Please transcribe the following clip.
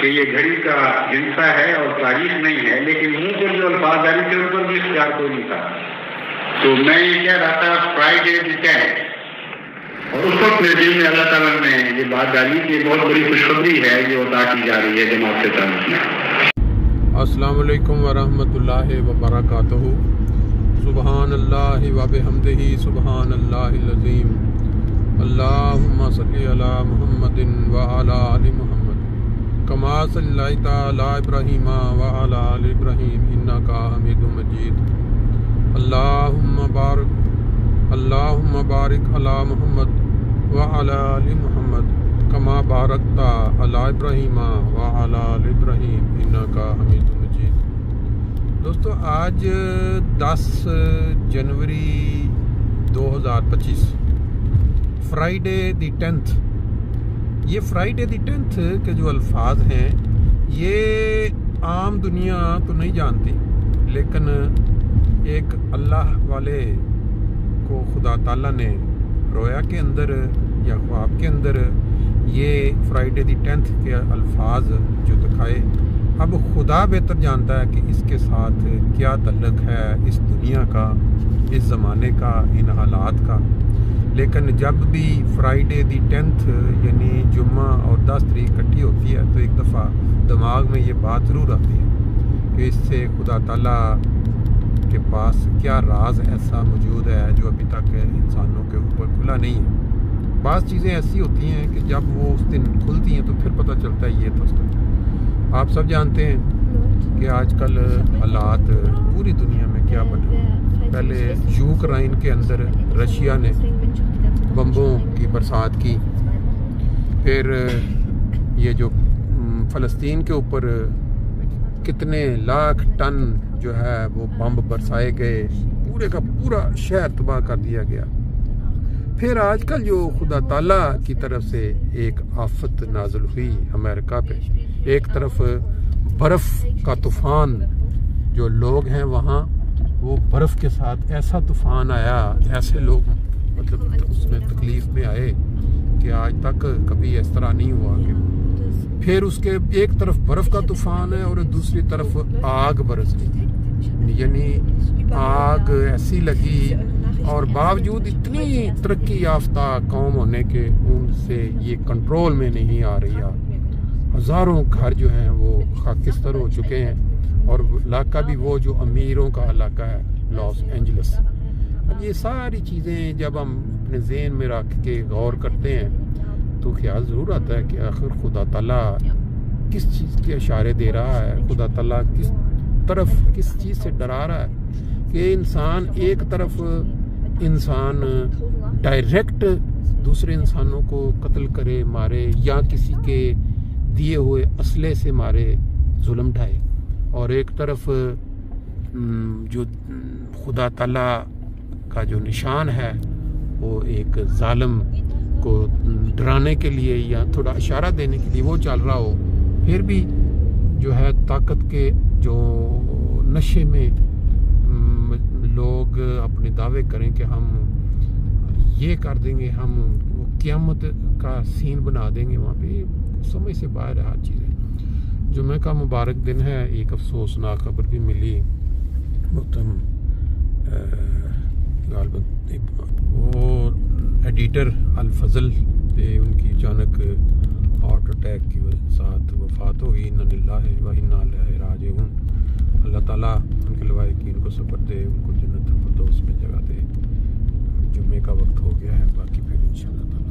कि ये घड़ी का हिंसा है और तारीख नहीं है, लेकिन मुंह पर जो अल्फाज जारी थे उन पर भी इख्तियार कोई नहीं था। तो मैं ये कह रहा था फ्राइडे द 10th, और उस वक्त मेरे दिल में अल्लाह ताला ने ये बात डाली कि बहुत बड़ी खुशखबरी है जो अता की जा रही है जमात के ताल्लुक में। अस्सलाम वालेकुम वरहमतुल्लाहि वबरकातुहू। सुबहान अल्लाहि व बिहम्दिही सुबहान अल्लाहिल अज़ीम। अल्लाहुम्मा सल्लि अला मुहम्मदिन व अला आलि मुहम्मद कमा सल्लैता अला इब्राहीम व अला आलि इब्राहीम इन्नका हमीदुम मजीद। अल्लाहुम्मा बारिक अला मुहम्मद व अला आलि मुहम्मद कमा बारकता अला इब्राहीम व अला आलि इब्राहीम इन्नका हमीदुम मजीद। दोस्तों, आज 10 जनवरी 2025 फ्राइडे द 10th। ये फ्राइडे द 10th के जो अल्फाज हैं ये आम दुनिया तो नहीं जानती, लेकिन एक अल्लाह वाले को खुदा ताला ने रोया के अंदर या ख्वाब के अंदर ये फ्राइडे द 10th के अल्फाज जो दिखाए। अब खुदा बेहतर जानता है कि इसके साथ क्या तल्लुक़ है इस दुनिया का, इस ज़माने का, इन हालात का। लेकिन जब भी फ्राइडे द 10th यानी जुम्मा और 10 तारीख इकट्ठी होती है तो एक दफ़ा दिमाग में ये बात ज़रूर आती है कि इससे खुदा ताला के पास क्या राज ऐसा मौजूद है जो अभी तक इंसानों के ऊपर खुला नहीं है। बाज़ चीज़ें ऐसी होती हैं कि जब वो उस दिन खुलती हैं तो फिर पता चलता है ये तो आप सब जानते हैं कि आजकल हालात पूरी दुनिया में क्या बने। पहले यूक्रेन के अंदर रशिया ने बम्बों की बरसात की, फिर ये जो फ़लस्तीन के ऊपर कितने लाख टन जो है वो बम बरसाए गए, पूरे का पूरा शहर तबाह कर दिया गया। फिर आजकल जो खुदा ताला की तरफ से एक आफत नाज़िल हुई अमेरिका पे, एक तरफ बर्फ़ का तूफ़ान, जो लोग हैं वहाँ वो बर्फ़ के साथ ऐसा तूफ़ान आया, ऐसे लोग मतलब उसमें तकलीफ़ में आए कि आज तक कभी इस तरह नहीं हुआ। कि फिर उसके एक तरफ बर्फ़ का तूफ़ान है और दूसरी तरफ आग बरस गई, यानी आग ऐसी लगी, और बावजूद इतनी तरक्की याफ्ता कौम होने के उनसे ये कंट्रोल में नहीं आ रही है। हज़ारों घर जो हैं वो खाकिस्तर हो चुके हैं, और इलाका भी वो जो अमीरों का इलाका है लॉस एंजलिस। अब ये सारी चीज़ें जब हम अपने ज़हन में रख के गौर करते हैं तो ख्याल ज़रूर आता है कि आखिर खुदा ताला किस चीज़ के इशारे दे रहा है, खुदा ताला किस तरफ किस चीज़ से डरा रहा है कि इंसान एक तरफ इंसान डायरेक्ट दूसरे इंसानों को कत्ल करे, मारे, या किसी के दिए हुए असले से मारे, जुल्म ढाए, और एक तरफ जो खुदा ताला का जो निशान है वो एक जालिम को डराने के लिए या थोड़ा इशारा देने के लिए वो चल रहा हो। फिर भी जो है ताकत के जो नशे में लोग अपने दावे करें कि हम ये कर देंगे, हम क़यामत का सीन बना देंगे, वहाँ पे समझ से बाहर हर चीज़ें। जुम्मे का मुबारक दिन है। एक अफसोसनाक खबर भी मिली, वो एडिटर अल-फज़ल पे उनकी अचानक हार्ट अटैक के साथ वफ़ात हो गई। इन्ना लिल्लाहि व इन्ना इलैहि राजिऊन। अल्लाह ताला उनके लवाहिकीन को सब्र दे, उनको जन्नत फिरदौस में जगह दे। जुम्मे का वक्त हो गया है, बाकी फिर इंशाअल्लाह।